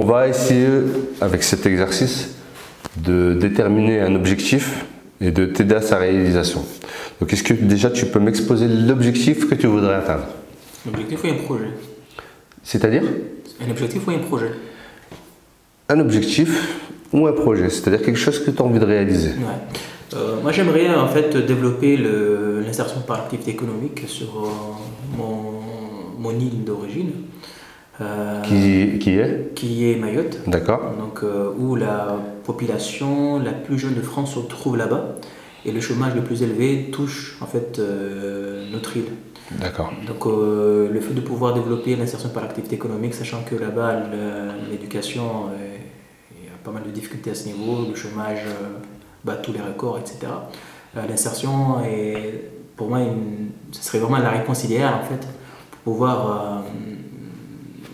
On va essayer, avec cet exercice, de déterminer un objectif et de t'aider à sa réalisation. Donc, est-ce que déjà tu peux m'exposer l'objectif que tu voudrais atteindre? L'objectif ou un projet? C'est-à-dire? Un objectif ou un projet? Un objectif ou un projet, c'est-à-dire quelque chose que tu as envie de réaliser. Ouais. Moi, j'aimerais en fait développer l'insertion par l'activité économique sur mon île d'origine. Qui est Mayotte. D'accord. Donc, où la population la plus jeune de France se trouve là-bas et le chômage le plus élevé touche en fait notre île. D'accord. Donc, le fait de pouvoir développer l'insertion par l'activité économique, sachant que là-bas l'éducation, il y a pas mal de difficultés à ce niveau, le chômage bat tous les records, etc. L'insertion est, pour moi, ce serait vraiment la réponse idéale en fait pour pouvoir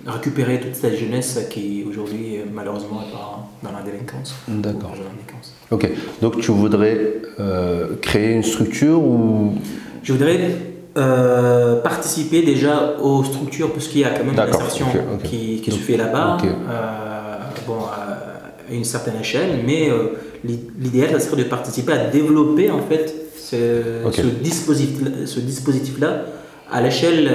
récupérer toute cette jeunesse qui aujourd'hui malheureusement est dans la délinquance. D'accord. Ok, donc tu voudrais créer une structure ou... Je voudrais participer déjà aux structures puisqu'il y a quand même une insertion qui se fait là-bas, à une certaine échelle, mais l'idéal ça serait de participer à développer en fait ce dispositif-là à l'échelle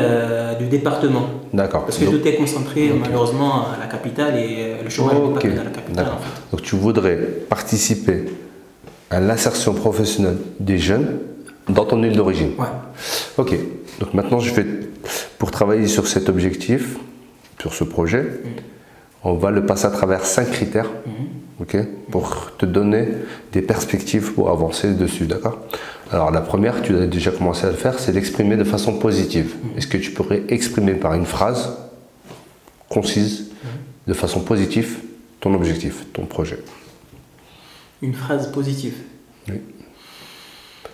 du département. D'accord. Parce que tout est concentré malheureusement à la capitale et le chômage n'est pas que dans la capitale. En fait. Donc tu voudrais participer à l'insertion professionnelle des jeunes dans ton île d'origine. Ouais. Ok. Donc maintenant pour travailler sur cet objectif, sur ce projet, on va le passer à travers 5 critères, pour te donner des perspectives pour avancer dessus, d'accord? Alors la première, tu as déjà commencé à le faire, c'est d'exprimer de façon positive. Est-ce que tu pourrais exprimer par une phrase concise, de façon positive, ton objectif, ton projet? Une phrase positive? Oui.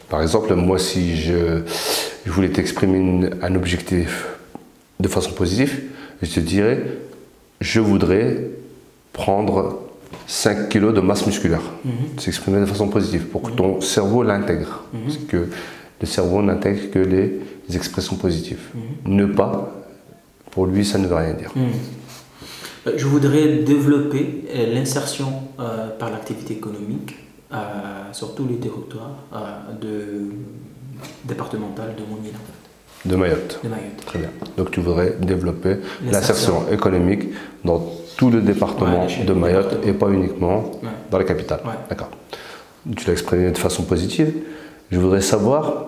Par exemple, moi si je voulais t'exprimer un objectif de façon positive, je te dirais, je voudrais prendre 5 kg de masse musculaire. S'exprimer de façon positive pour que ton cerveau l'intègre. Parce que le cerveau n'intègre que les expressions positives. Ne pas, pour lui, ça ne veut rien dire. Je voudrais développer l'insertion par l'activité économique sur tous les territoires départemental de mon île. De Mayotte. De Mayotte. Très bien. Donc tu voudrais développer l'insertion économique dans tout le département de Mayotte et pas uniquement dans la capitale. Ouais. D'accord. Tu l'as exprimé de façon positive. Je voudrais savoir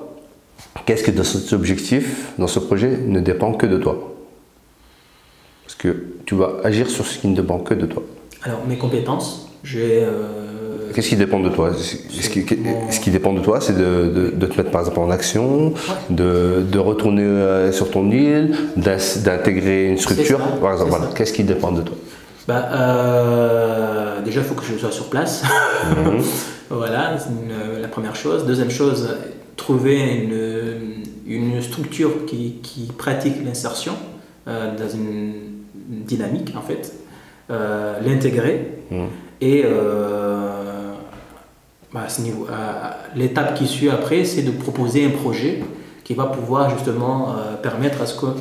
qu'est-ce que dans cet objectif, dans ce projet, ne dépend que de toi. Parce que tu vas agir sur ce qui ne dépend que de toi. Alors mes compétences, j'ai... Qu'est-ce qui dépend de toi? Ce qui dépend de toi, c'est de te mettre par exemple en action, de retourner sur ton île, d'intégrer une structure. Par exemple, voilà. Qu'est-ce qui dépend de toi? Déjà, il faut que je sois sur place. Voilà, c'est la première chose. Deuxième chose, trouver une structure qui pratique l'insertion dans une dynamique en fait, l'intégrer et à ce niveau, l'étape qui suit après, c'est de proposer un projet qui va pouvoir justement permettre à ce qu'on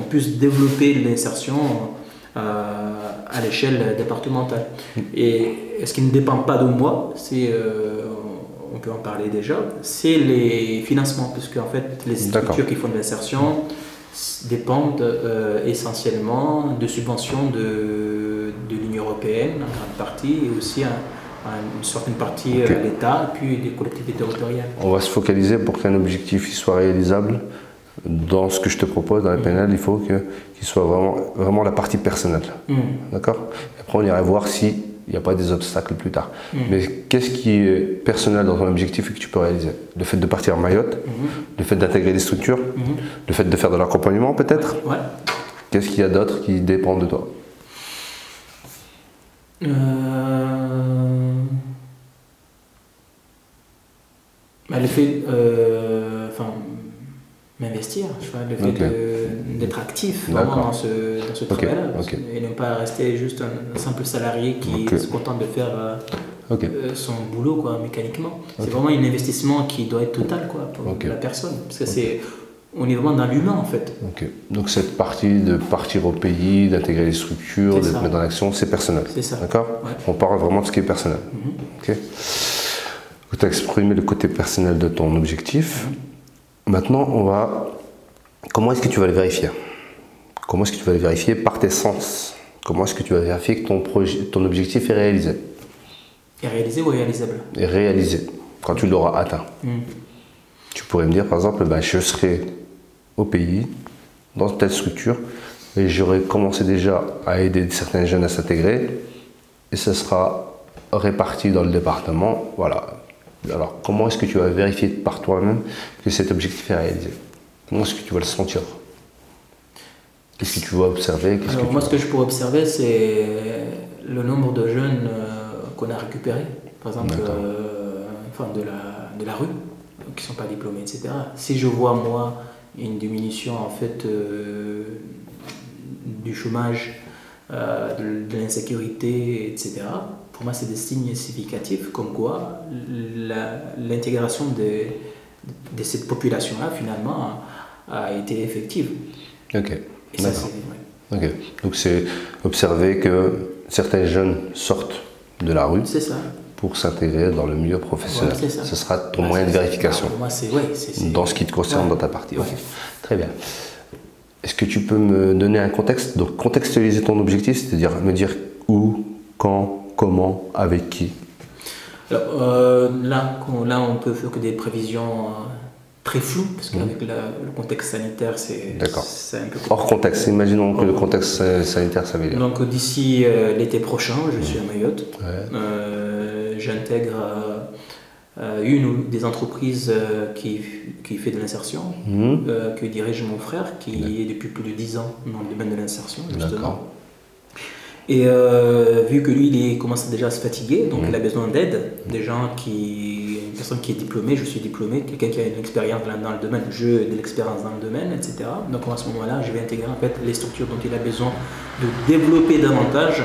puisse développer l'insertion à l'échelle départementale. Et ce qui ne dépend pas de moi, c'est, on peut en parler déjà, c'est les financements, puisque en fait les structures qui font de l'insertion dépendent essentiellement de subventions de l'Union européenne en grande partie et aussi une certaine partie l'État, puis des collectivités territoriales. On va se focaliser pour qu'un objectif soit réalisable. Dans ce que je te propose, dans la PNL, il faut qu'il soit vraiment la partie personnelle. D'accord? Après, on ira voir s'il n'y a pas des obstacles plus tard. Mais qu'est-ce qui est personnel dans ton objectif et que tu peux réaliser? Le fait de partir à Mayotte, le fait d'intégrer des structures, le fait de faire de l'accompagnement peut-être. Qu'est-ce qu'il y a d'autre qui dépend de toi? Le fait, m'investir, le fait d'être actif vraiment dans ce travail-là et ne pas rester juste un simple salarié qui se contente de faire son boulot mécaniquement. C'est vraiment un investissement qui doit être total pour la personne. Parce que on est vraiment dans l'humain en fait. Ok. Donc cette partie de partir au pays, d'intégrer les structures, de se mettre en action, c'est personnel. C'est ça. D'accord. Ouais. On parle vraiment de ce qui est personnel. Ok. Tu as exprimé le côté personnel de ton objectif. Maintenant, on va. Comment est-ce que tu vas le vérifier? Comment est-ce que tu vas le vérifier par tes sens? Comment est-ce que tu vas vérifier que ton objectif est réalisé? Est réalisé ou réalisable? Est réalisé, quand tu l'auras atteint. Tu pourrais me dire, par exemple, bah, je serai au pays, dans telle structure, et j'aurai commencé déjà à aider certains jeunes à s'intégrer, et ça sera réparti dans le département. Voilà. Alors, comment est-ce que tu vas vérifier par toi-même que cet objectif est réalisé? Comment est-ce que tu vas le sentir? Qu'est-ce que tu vas observer? Alors, moi, ce que je pourrais observer, c'est le nombre de jeunes qu'on a récupérés, par exemple, de la rue, qui ne sont pas diplômés, etc. Si je vois, moi, une diminution en fait du chômage, de l'insécurité, etc., pour moi, c'est des signes significatifs comme quoi l'intégration de cette population-là, finalement, a été effective. Ok. Et ça, Ok. Donc, c'est observer que certains jeunes sortent de la rue pour s'intégrer dans le milieu professionnel. Ouais, ce sera ton moyen de vérification. Pour moi, dans ce qui te concerne dans ta partie. Okay. Très bien. Est-ce que tu peux me donner un contexte? Donc, contextualiser ton objectif, c'est-à-dire me dire où, quand, comment, avec qui? Alors, là, on peut faire que des prévisions très floues, parce qu'avec le contexte sanitaire, c'est un peu... Hors contexte, imaginons que le contexte sanitaire, ça veut dire. Donc, d'ici l'été prochain, je suis à Mayotte. J'intègre une ou des entreprises qui fait de l'insertion, que dirige mon frère, qui est depuis plus de 10 ans dans le domaine de l'insertion, justement. Et vu que lui, il commence déjà à se fatiguer, donc il a besoin d'aide, une personne qui est diplômée, je suis diplômé, quelqu'un qui a une expérience dans le domaine, de l'expérience dans le domaine, etc. Donc à ce moment-là, je vais intégrer en fait les structures dont il a besoin de développer davantage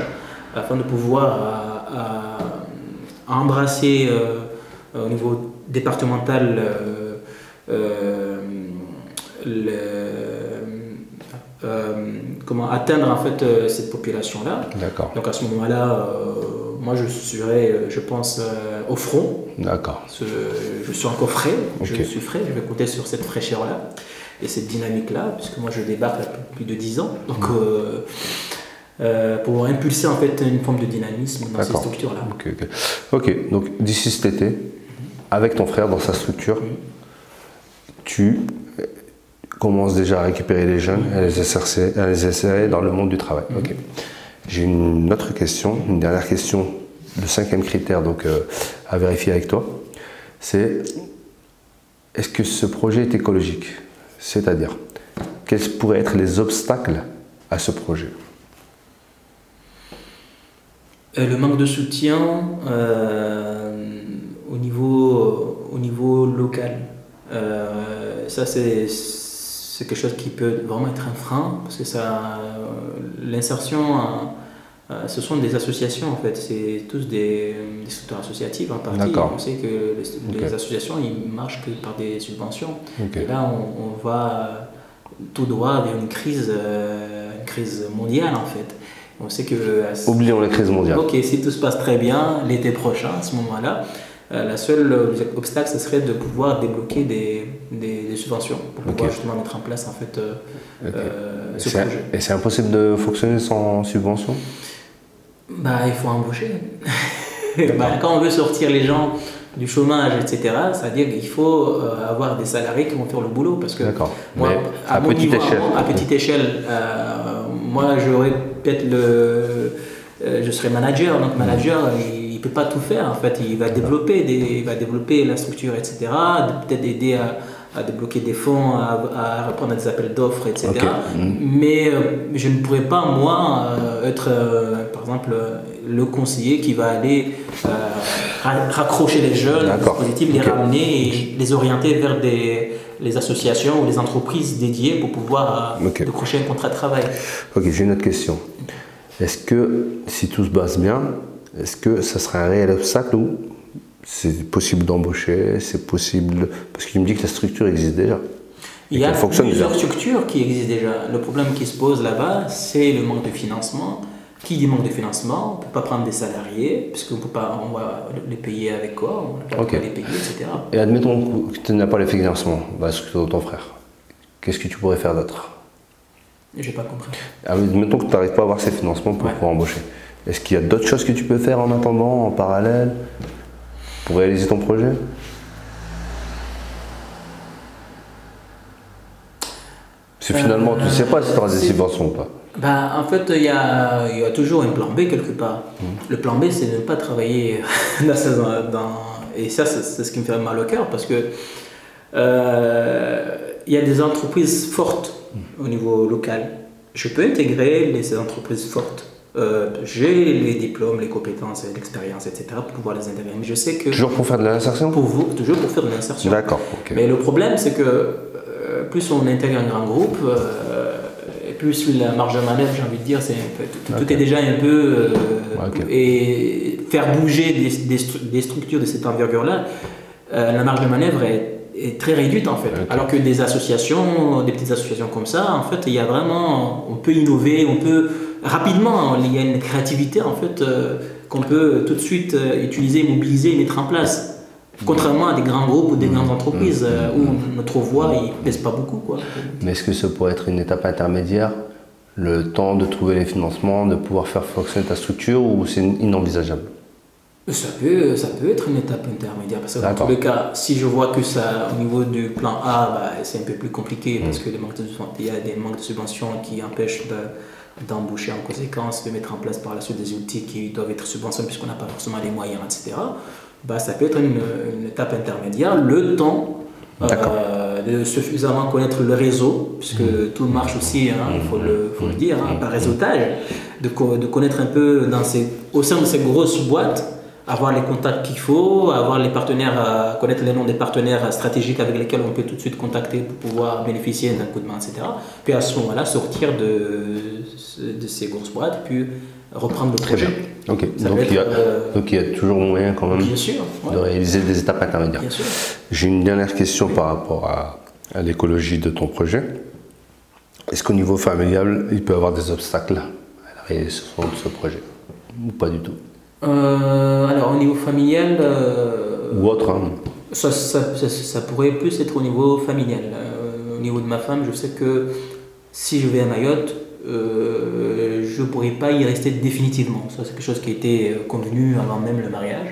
afin de pouvoir embrasser au niveau départemental comment atteindre en fait cette population-là. D'accord. Donc à ce moment-là, moi je serai, je pense, au front. D'accord. Je suis encore frais, je suis frais, je vais compter sur cette fraîcheur-là et cette dynamique-là, puisque moi je débarque depuis plus de 10 ans. Donc pour impulser en fait une forme de dynamisme dans ces structures-là. Ok, donc d'ici cet été, avec ton frère dans sa structure, tu commences déjà à récupérer les jeunes, à les insérer dans le monde du travail. Ok. J'ai une autre question, une dernière question, le 5e critère donc, à vérifier avec toi, c'est est-ce que ce projet est écologique? C'est-à-dire, quels pourraient être les obstacles à ce projet? Le manque de soutien au niveau local. Ça, c'est quelque chose qui peut vraiment être un frein, parce que l'insertion, ce sont des associations en fait, c'est tous des structures associatives en partie. On sait que les associations, ils marchent que par des subventions. Et là, on va tout droit vers une crise mondiale en fait. On sait que... Oublions la crise mondiale. Ok, si tout se passe très bien, l'été prochain, à ce moment-là, la seule obstacle, ce serait de pouvoir débloquer des subventions pour pouvoir justement mettre en place en fait ce projet. Et c'est impossible de fonctionner sans subvention? Bah, il faut embaucher. Quand on veut sortir les gens du chômage, etc., c'est-à-dire qu'il faut avoir des salariés qui vont faire le boulot. Parce que moi, à petite échelle, moi, j'aurais peut-être je serais manager. Donc, manager, il ne peut pas tout faire. En fait, il va développer la structure, etc., peut-être aider à débloquer des fonds, à répondre à des appels d'offres, etc. Mais je ne pourrais pas, moi, être, par exemple, le conseiller qui va aller raccrocher les jeunes au dispositif, les ramener et les orienter vers les associations ou les entreprises dédiées pour pouvoir décrocher un contrat de travail. Ok, j'ai une autre question. Est-ce que, si tout se passe bien, est-ce que ça sera un réel obstacle ou c'est possible d'embaucher, c'est possible... Parce que tu me dis que la structure existe déjà. Il y a plusieurs structures qui existent déjà. Le problème qui se pose là-bas, c'est le manque de financement. Qui dit manque de financement, on ne peut pas prendre des salariés, puisqu'on peut pas, on va les payer avec quoi, on ne peut pas les payer, etc. Et admettons que tu n'as pas les financements, ce que ton frère. Qu'est-ce que tu pourrais faire d'autre? J'ai pas compris. Admettons que tu n'arrives pas à avoir ces financements pour pouvoir embaucher. Est-ce qu'il y a d'autres choses que tu peux faire en attendant, en parallèle, pour réaliser ton projet? Parce que finalement, tu ne sais pas si tu auras des subventions ou pas. En fait, il y a toujours un plan B quelque part. Le plan B, c'est de ne pas travailler et ça, c'est ce qui me fait mal au cœur, parce que il y a des entreprises fortes au niveau local. Je peux intégrer ces entreprises fortes. J'ai les diplômes, les compétences, l'expérience, etc. pour pouvoir les intégrer. Mais je sais que... Toujours pour faire de l'insertion? Toujours pour faire de l'insertion. D'accord. Okay. Mais le problème, c'est que plus on intègre un grand groupe, plus la marge de manœuvre, j'ai envie de dire, tout est déjà un peu... Et faire bouger des structures de cette envergure-là, la marge de manœuvre est très réduite en fait. Alors que des associations, des petites associations comme ça, en fait, il y a vraiment... On peut innover, on peut... Rapidement, il y a une créativité en fait qu'on peut tout de suite utiliser, mobiliser et mettre en place. Contrairement à des grands groupes ou des grandes entreprises où notre voix ne pèse pas beaucoup. Quoi. Mais est-ce que ça pourrait être une étape intermédiaire, le temps de trouver les financements, de pouvoir faire fonctionner ta structure, ou c'est inenvisageable? Ça peut être une étape intermédiaire, parce que dans tous les cas, si je vois que ça, au niveau du plan A, c'est un peu plus compliqué, parce que il y a des manques de subventions qui empêchent d'embaucher en conséquence, de mettre en place par la suite des outils qui doivent être subventionnés puisqu'on n'a pas forcément les moyens, etc. Ça peut être une étape intermédiaire, le temps de suffisamment connaître le réseau, puisque tout marche aussi, il faut le dire, par réseautage, de connaître un peu au sein de ces grosses boîtes, avoir les contacts qu'il faut, avoir les partenaires, connaître les noms des partenaires stratégiques avec lesquels on peut tout de suite contacter pour pouvoir bénéficier d'un coup de main, etc. Puis à ce moment-là, sortir de ces grosses boîtes, puis reprendre le projet. Donc il y a toujours moyen quand même de réaliser des étapes intermédiaires. J'ai une dernière question par rapport à l'écologie de ton projet. Est-ce qu'au niveau familial, il peut y avoir des obstacles à la réalisation de ce projet? Ou pas du tout? Alors au niveau familial... ou autre ça pourrait plus être au niveau familial. Au niveau de ma femme, je sais que si je vais à Mayotte, je ne pourrais pas y rester définitivement. Ça, c'est quelque chose qui a été convenu avant même le mariage.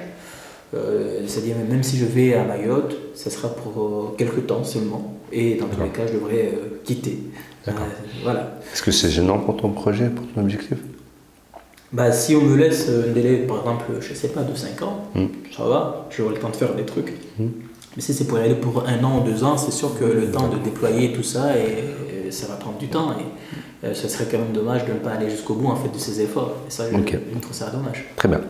C'est-à-dire même si je vais à Mayotte, ça sera pour quelques temps seulement. Et dans tous les cas, je devrais quitter. Voilà. Est-ce que c'est gênant pour ton projet, pour ton objectif? Si on me laisse un délai, par exemple, je ne sais pas, de 5 ans, ça va, j'aurai le temps de faire des trucs. Mais si c'est pour y aller pour 1 an ou 2 ans, c'est sûr que le temps de déployer tout ça, ça va prendre du temps. Et ce serait quand même dommage de ne pas aller jusqu'au bout en fait, de ces efforts. Et ça, je trouve ça dommage. Très bien.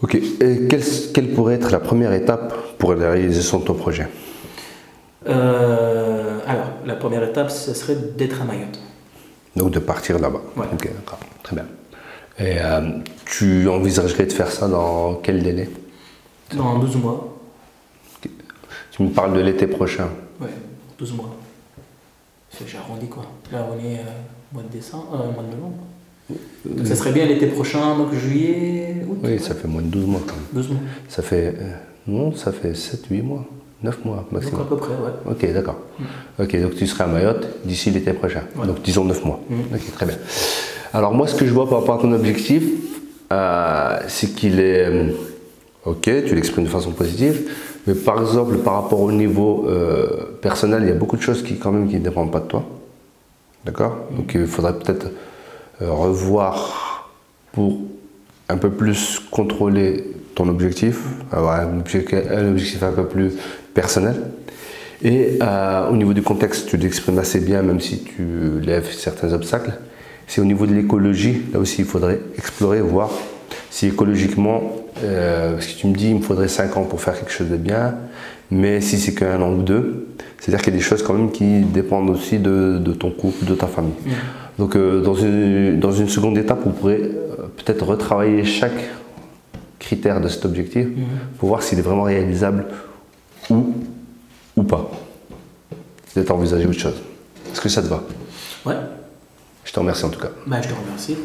Ok. Et quelle pourrait être la première étape pour la réalisation de ton projet? Alors, la première étape, ce serait d'être à Mayotte. Donc de partir là-bas. Ouais. Ok, d'accord. Très bien. Et tu envisagerais de faire ça dans quel délai? Dans 12 mois. Okay. Tu me parles de l'été prochain? Oui, 12 mois. J'ai arrondi quoi. Là, on est mois de décembre, mois de novembre. Donc ça serait bien l'été prochain, donc juillet, août. Oui, ça fait moins de 12 mois quand même. 12 mois. Ça fait, non, ça fait 7-8 mois. 9 mois maximum. Donc à peu près, ouais. Ok, d'accord. Ok, donc tu seras à Mayotte d'ici l'été prochain. Ouais. Donc disons 9 mois. Ok, très bien. Alors moi, ce que je vois par rapport à ton objectif, c'est qu'il est... ok, tu l'exprimes de façon positive, mais par exemple, par rapport au niveau personnel, il y a beaucoup de choses qui quand même qui ne dépendent pas de toi. D'accord? Donc il faudrait peut-être revoir pour un peu plus contrôler ton objectif, avoir un objectif un peu plus personnel. Et au niveau du contexte, tu l'exprimes assez bien, même si tu lèves certains obstacles. C'est au niveau de l'écologie, là aussi il faudrait explorer, voir si écologiquement, parce que tu me dis il me faudrait 5 ans pour faire quelque chose de bien, mais si c'est qu'un an ou 2, c'est-à-dire qu'il y a des choses quand même qui dépendent aussi de ton couple, de ta famille. Donc dans une seconde étape, on pourrait peut-être retravailler chaque critère de cet objectif pour voir s'il est vraiment réalisable ou pas. peut-être envisager autre chose. Est-ce que ça te va? Ouais. Je te remercie en tout cas. Ben, je te remercie.